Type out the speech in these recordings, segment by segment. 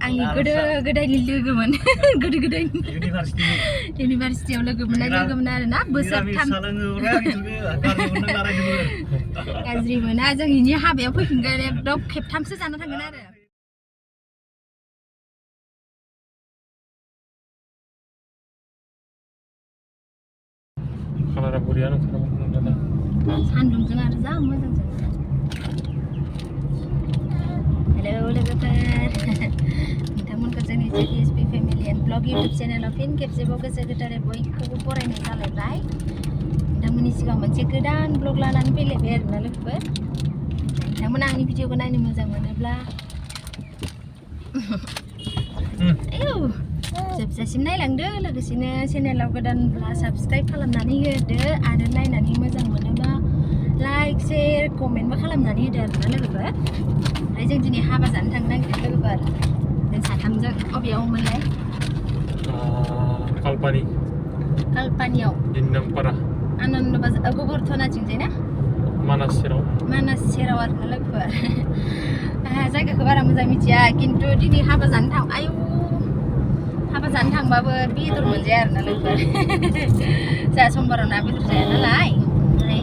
आंनि गोदो-गोदायनि लोगोमोन गोदो-गोदायनि इउनिभारसिटियाव लोगोमोन आरोना बोसोरथाम गाज्रि मोना जों इनि हाबायाव फैफिनगोन एकदम खेबथामसो जाना थांगोन आरो खालारा बुरियानो सान्दुंजों आरो जा मोजां जायो हेलौ लोगोफोर नोंथांमोनखौ जोंनि जेडिएसपि फेमिलि एन्ड ब्लग इउटुब चेनेलाव फिन खेबसेबाव गोसो गोथारै बयखौबो बरायनाय जालायबाय नोंथांमोननि सिगाङाव मोनसे गोदान ब्लग लानानै फैलायबाय आरोना लोगोफोर नोंथांमोना आंनि भिडिअखौ नायनो मोजां मोनोब्ला जोबजासिम नायलांदो लोगोसेनो चेनेलाव गोदानब्ला साबस्क्राइब खालामनानै होदो आरो नायनानै मोजां मोनोबा लाइक शेयार कमेन्टबो खालामनानै होदो आरोना लोगोफोर ओमफ्राय जों दिनै हाबा जानो थांनो नागिरदों लोगोफोर जों साथामजों अबेयावमोनलाय कालपानियाव आनन्द बाजार गोबोरथनाथिंजाय ना मानास सेराव आरोना लोगोफोर जायगाखौ बारा मोजां मिथिया खिन्थु दिनै हाबा जानो थांबाबो बेदर मोनजाया आरोना लोगोफोर जोंहा समबाराव ना बेदर जाया नालाय ओमफ्राय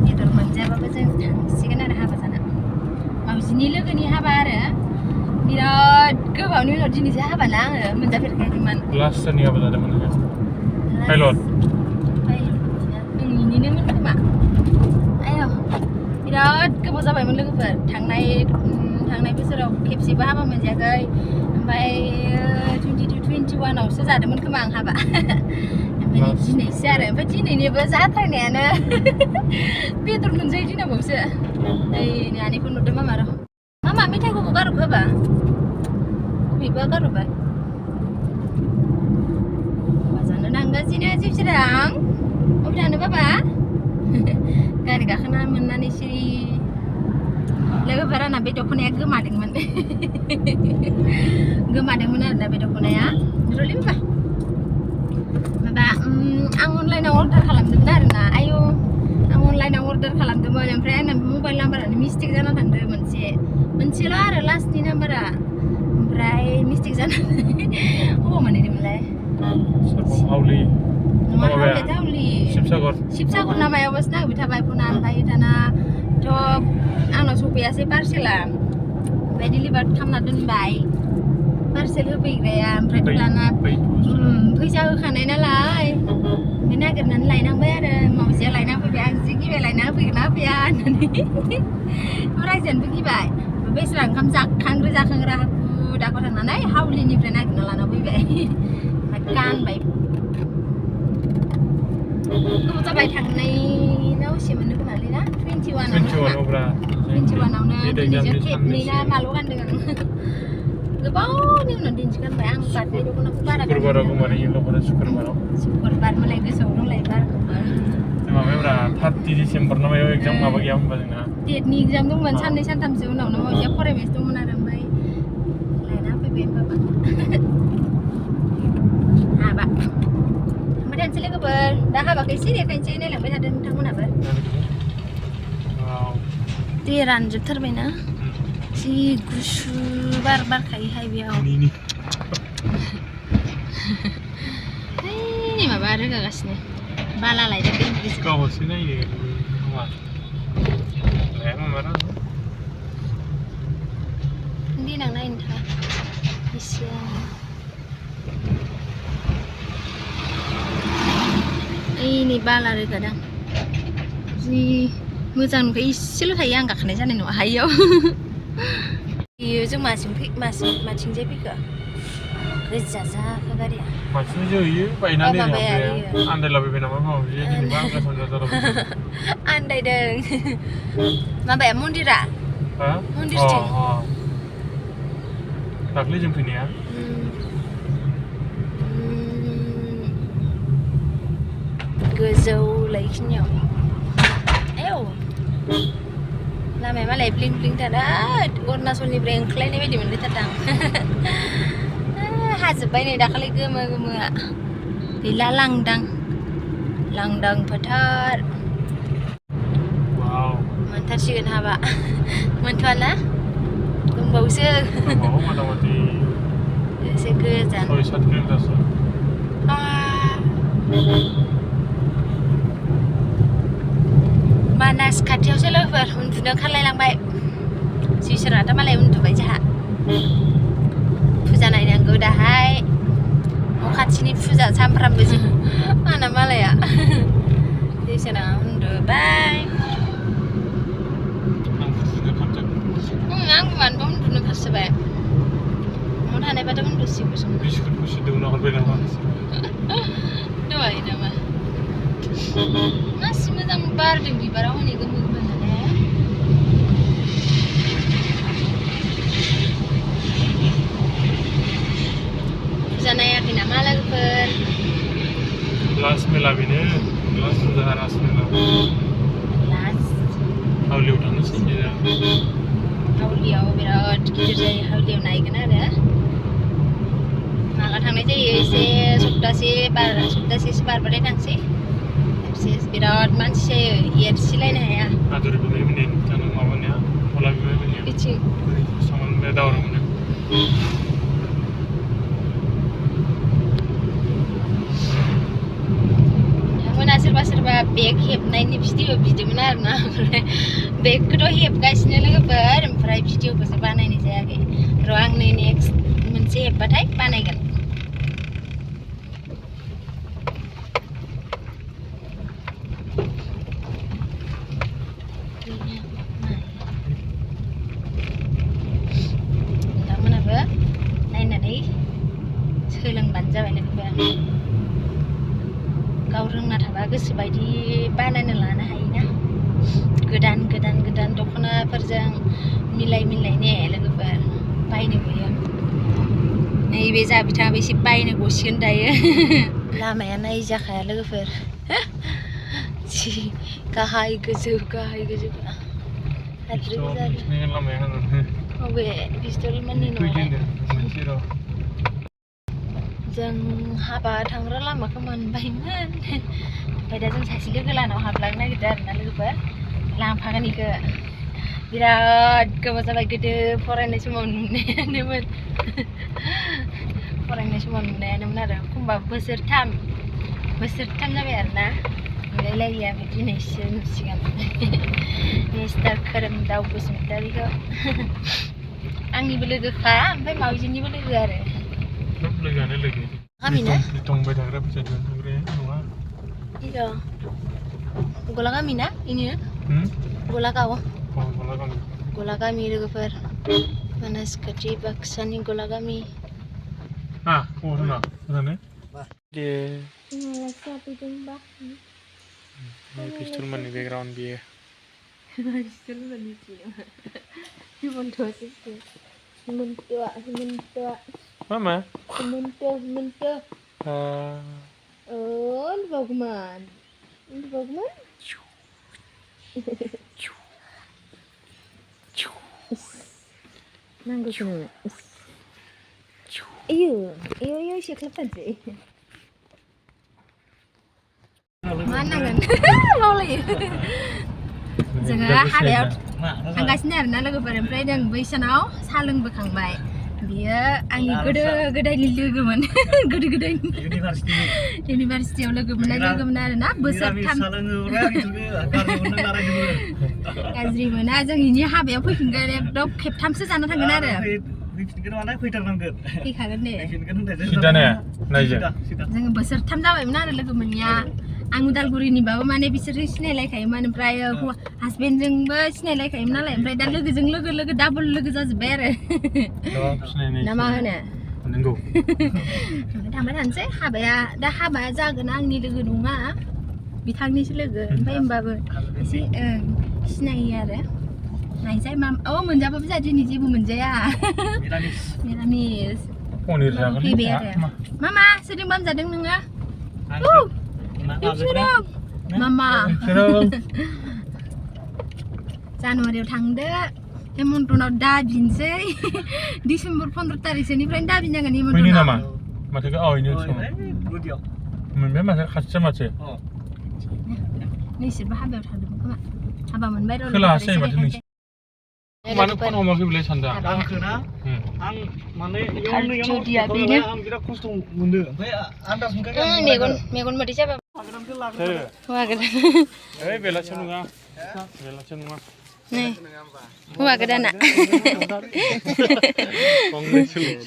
बेदर मोनजायाबाबो जों थांसिगोन आरो हाबा जानो मावजिनि लोगोनि हाबा आरो बिराद गोबावनि उनाव दिनैसो हाबा ना आङो मोनजाफेरखायाखैमोन लास्ट सोरनि हाबा जादोंमोन पाइलट नोंनिनोमोन खोमा आयौ बिराद गोबाव जाबायमोन लोगोफोर थांनाय बोसोराव खेबसेबो हाबा मोनजायाखै ओमफ्राय 2021 आवसो जादोंमोन खोमा आं हाबा ओमफ्राय दिनैसो आरो ओमफ्राय दिनैनिबो जाथारनायानो बेदर मोनजायो दिनावसो नै नानिखौ नुदों मामा र' मामा मेथाइखौबो गारहर होबा बबेबा गारहरबाय जानो नांगासिनो जिबसिरां अबे थांनो बाबा गारि गाखोना मोननानै सिरि लोगोफोर आंना बे दख'नाया गोमादोंमोन आरोना बे दख'नाया रलि बाबा माबा आं अनलाइनाव अर्डार खालामदोंमोन आरोना आयौ आं अनलाइनाव अर्डार खालामदोंमोन ओमफ्राय आंना मबाइल नाम्बारानो मिस्टेक जाना थांदों मोनसेल' आरो लास्टनि नाम्बारा ओमफ्राय मिस्टेक जानानै अबाव मोनहैदोंमोनलाय शिबसागर ना मायावबासो नांबाय थाबाय फना ओमफ्राय दानाथ' आंनाव सफैयासै पार्सेला ओमफ्राय डिलिभार खालामना दोनबाय पार्सेल होफैग्राया ओमफ्राय दाना फैसा होखानाय नालाय ओमफ्राय नागिरनानै लायनांबाय आरो मावजिया लायना फैबाय आं जि गिबाय लायना होफैगोन ना होफैया होननानै रायजोआनोबो गिबाय बेसेरा ओंखाम जाखांग्रा हाखु दाखु थांनानै हावलिनिफ्राय नागिरना लाना फैबाय ओमफ्राय गानबाय गोबाव जाबाय थांनायनाव एसे मोननो खोमालै ना 21आवनो दिनैजों खेबनै ना माल' गानदों आं गोबावनि उनाव दिनैसो गानबाय आं बारनाय दख'नाखौ बारा शुक्रबार मालाय गोसोआव दंलायो बारखौबो माबायाब्रा 30 डिसेम्बर ना मायाव एग्जाम माबा गैया होनबा जोंना टेटनि एग्जाम दंमोन साननै सानथामसो उनावनो मावजिया फरायबायसो दंमोन आरो ओमफ्राय लायना फैबाय बाबा हाबा ओमफ्राय दानसे लोगोफोर दा हाबाखौ एसे देखायनोसै नायलांबाय थादों नोंथांमोनाबो दै रानजोबथारबायना जि गुसु बार बारखायोहाय बेयाव माबा रोगागासिनो बाला लायदों दैनि गावसो नायो देनां नायनो थाङा एसे ओइनै बाला रोगादां जि मोजां नुखायो एसेल' थायो आं गाखोनाय जानाय नङा हायियाव जों माथिंजाय फैखो गोजा जाखो गारिया माथिं जोहैयो बायनानै आन्दायलाबायबाय नामा मावजि जेनेबा आं गोसोम जालाबाय आन्दायदों माबाया मन्दिरा मन्दिरथिं दाख्लै जों फैनाया गोजौ लैखिनियाव आयौ लामाया मालाय ब्लिं ब्लिं थारा अरुणाचलनिफ्राय ओंख्लायनाय बायदि मोनलायथारदां हाजोब्बाय नै दाखालि गोमो गोमोआ गैला लांदां फोथार मोनथारसिगोन हाबा मोनथ'वाना दंबावोसो गोजान 6-7 किल'मिटारसो मानास खाथियावसो लोगोफोर उन्दुनो ओंखारलायलांबाय जिसोराथ' मालाय उन्दुबाय जोंहा फुजा नायनांगौ दाहाय न' खाथिनि फुजा सामफ्रामबो जों आंना मालाया जिसोरा उन्दुबाय आंबो मानोबा उन्दुनो ओंखारसोबाय न'आव थानायबाथ' उन्दुसिगौसो बिस्कुटखौसो दौना हरबाय नामा दहाय नामा मासि मोजां बारदों बिबारा हनै गोमो गोमोनो फुजा नायाखै नामा लोगोफोर लास्ट मेला बेनो लास्ट फुजा लास्ट मेला हावलियाव थांनोसै हावलियाव बिराद गिदिर जायो हावलियाव नायगोन आरो माला थांनाय जायो एसे सप्तासेसो बारबाथाय थांसै बिराद मानसि जायो एरसिलायनो हाया आदर बिबाय मोननि थांनो माबानाया हला बिबाय मोननि बिथिं सामान बे दावराव मोनो मोना सोरबा बेग हेबनायनि भिडिअ बिदोंमोन आरोना ओमफ्राय बेगखौथ' हेबगासिनो लोगोफोर ओमफ्राय भिडिअखौसो बानायनाय जायाखै र' आं नै नेक्स्ट मोनसे हेबबाथाय बानायगोन नोंथांमोनाबो नायनानै सोलोंबानो जाबाय लोगोफोर गाव रोंना थाबा गोसोबायदि बानायना लानो हायोना गोदान दख'नाफोरजों मिलाय ने लोगोफोर बायनो गयो नैबे जाबिथाङाबो एसे बायनो गसिगोन दायो लामाया नाय जाखाया लोगोफोर जि गाहाय गोजौ हाद्रिबो जादों अबे पिस्तल मोननि न'आव जों हाबा थांग्रा लामाखौ मोनबायमोन ओमफ्राय दा जों सासे लोगो लानाव हाबलांनो नागिरदों आरोना लोगोफोर लांफागोन इखो बिराद गोबाव जाबाय गोदो फरायनाय समाव नुनायानोमोन आरो एखमबा बोसोरथाम जाबाय आरोना नुलायलायिया दिनैसो नुसिगोन मिस्टार खोरोमदाव बसुमतारीखौ आंनिबो लोगोखा ओमफ्राय मावजिनिबो लोगो आरो लोगोआनो लोगो गामिना दंबाय थाग्रा फैसा दिहुनग्राया नङा iya Golagami na ini ya Golagawa Golagami लोगोफोर मानास खाथि बाक्सानि Golagami ना दे पिस्तल मानि बैकग्राउंड बियो पिस्तल मानि Sementua Mama Sementua oh Bogman Nanggu sini iyo siapa sih mana kan mau lagi जोङो हाबायाव थांगासिनो आरोना लोगोफोर ओमफ्राय जों बैसानाव साहा लोंबोखांबाय बियो आंनि गोदो-गोदायनि लोगोमोन गोदो-गोदायनि इउनिभारसिटियाव लोगोमोन आरोना बोसोरथाम गाज्रि मोना जों इनि हाबायाव फैफिनगोन एकदम खेबथामसो जाना थांगोन आरो फैखागोन दे जोङो बोसोरथाम जाबायमोन आरो लोगोमोननिया आं उदालगुरिनिबाबो माने बिसोरो सिनायलायखायोमोन ओमफ्राय हासबेन्डजोंबो सिनायलायखायोमोन नालाय ओमफ्राय दा लोगोजों लोगो डाबल लोगो जाजोब्बाय आरो ना मा होनो नंगौ थांबाय थानोसै हाबाया जागोन आंनि लोगो नङा बिथांनिसो लोगो ओमफ्राय होमबाबो एसे सिनायो आरो नायजाय मा मोनजाबाबो जा दिनै जेबो मोनजाया मिरामिस फैबाय आरो मामा सोरजोंबा जादों नोङो Mama Januariयाव थांदो हेमन्तनाव दाबिनसै डिसेम्बर 15 तारिखसोनिफ्रायनो दाबिनांगोन हेमन्तनाव फैनो नामा माथो आवैनो सम मोनबाय माथो खाथिया माथो नोंसोरबो हाबायाव थांदोंमोन खोमा हाबा मोनबाय र' खोलाहासो माथो मानो फन हमाखै बिलाय सानदों आंखो ना आं माने जुदिया बेनो आं बिराद खस्थ' मोनदों ओमफ्राय आन्दाज मोनखायो मेगन मोदै जाबा हौवा गोदान ओइ बेलासो नङा बेलासो नङा नै हौवा गोदाना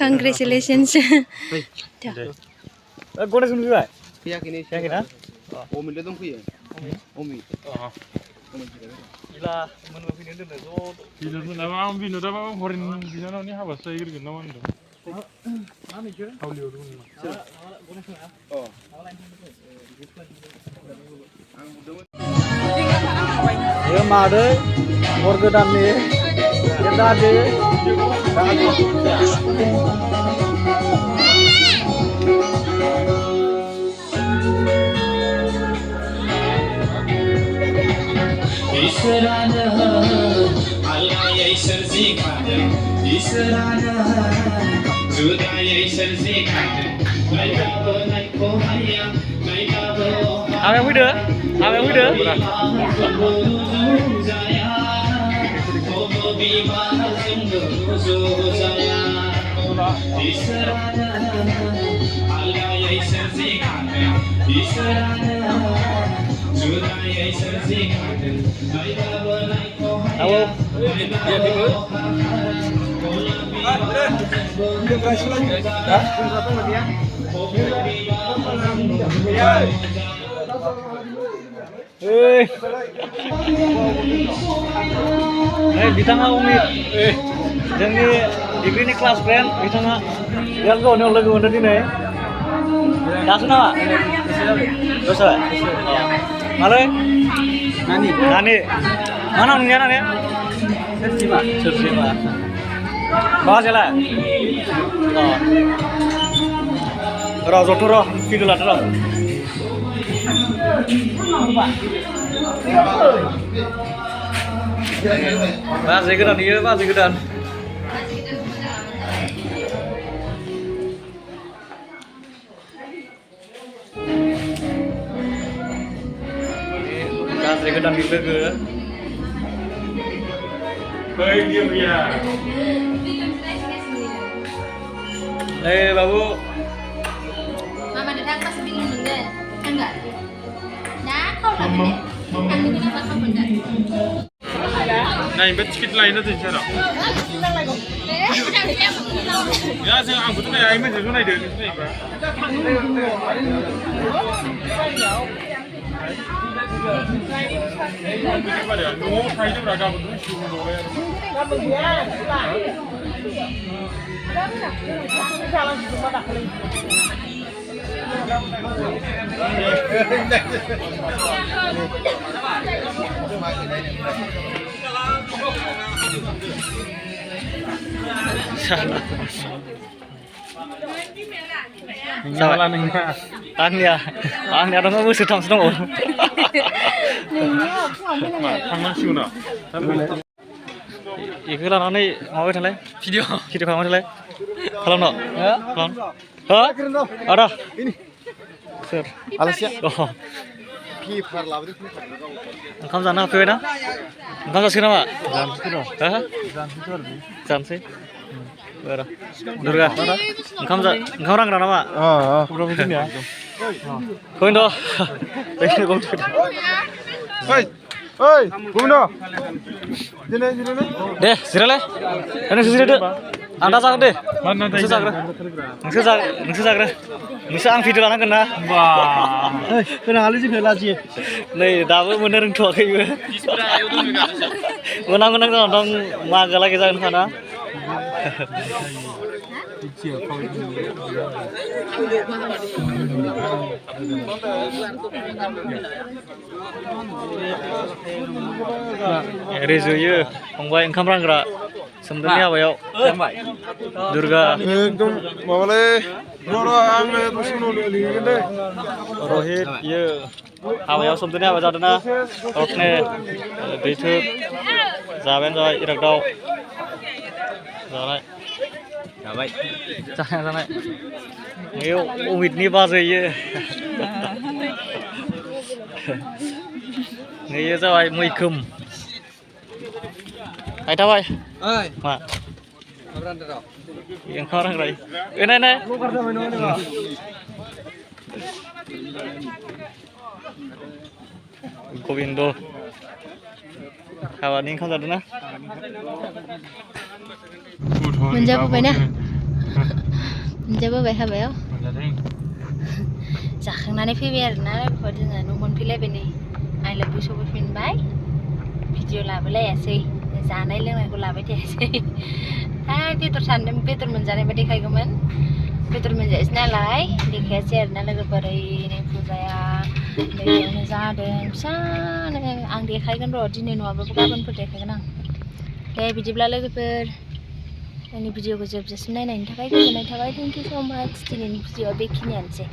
कंग्रेचुलेशन्स गणेश फैबाय फैयाखै ना अमिल दंफैयो अमिल गैला मोनबोफैनो दोननो ज' बिनोदाबा आं बिनोदाबा हरेन बिनानावनि हाबासो जाहैग्रोगोन ना मा होनदों हावलियाव दंमोन बे मादै हर गोदाननि दादि ईश्वराने आलायै सोरजिखादों ईश्वराने जुदायै सोरजिखादों नायगाबो नायख' हाया नायगाबो हाबायाव फैदो रुजुजाया खौबो बिमाजों रुजुजाया ईश्वराने आलायै सोरजिखादों ईश्वराने जुदायै सोरजिखादों नायगाबो नायख' हाया बिथाङा उमिद जोंनि डिग्रिनि क्लास फ्रेन्ड बिथाङा बिराद गोबावनि लोगो मोनदों दिनै दासो नामा दसे मालै नानि मा नाम नोंनिया नानि सोरजिमा बहा जेला र' जथ' र' भिडिअ लादो र' बाजै गोदान इयो बाजै गोदान बाजै गोदाननि लोगो ओइ dia babu mama datang masih bingung bener enggak nah kau lagi kan ini apa kau bener nah ini tiket lainnya tuh cara ya saya angkut tuh ya ini tuh naik deh Salah nengah. Ania dong kamu sedang seneng. थांनां सिगोन ना इखौ लानानै माबाय थालाय video खालामबाय थालाय खालामनो खालाम हो आदा सोर आलासिया ओंखाम जानो हाबफैबाय ना ओंखाम जासिगोन नामा जानोसै र' दुर्गा ओंखाम रानग्रा नामा फैनो ओइ बुंनो दिनै दे जिरायलाय नोंसोर जिरायदो आं दा जागोन दे नोंसोर जाग्रा नोंसोर आं भिडिअ लानांगोन ना होनाङालै जोंखौ लाजियो नै दाबो मोननो रोंथ'वाखैबो मोनां जानानै दं मागोलागै जागोन खाना रेजुयो फंबाय ओंखाम रानग्रा सोमदोननि हाबायाव दुर्गा एकदम माबालै र' आङो दसे उनाव लिंगोन दे रहित इयो हाबायाव सोमदोननि हाबा जादोंना रत्ने दैथो जाबायानो जाबाय इरागदाव जानाय बेयाव अमितनि बाजै इयो जाबाय मैखोम थाबाय मा ओंखार हांग्राय नाय गबिन्द हाबानि ओंखाम जादों ना मोनजाबोबाय हाबायाव जाखांनानै फैबाय आरोना लोगोफोर जोङो न' मोनफैलायबाय नै आइ लाभ इउ सफैफिनबाय भिडिअ लाबोलायासै जानाय लोंनायखौ लाबाय थायासै बेदर सानदों बेदर मोनजानायबा देखायगौमोन बेदर मोनजायासै नालाय देखायासै आरोना लोगोफोर ओरैनो फुजाया बेयावनो जादों फिसानो आं देखायगोन र' दिनै नङाबाबो गाबोनफोर देखायगोन आं दे बिदिब्ला लोगोफोर आंनि भिडिअखौ जोबजासिम नायनायनि थाखाय गोजोननाय थाबाय थेंक इउ स' माच दिनैनि भिडिअआ बेखिनियानोसै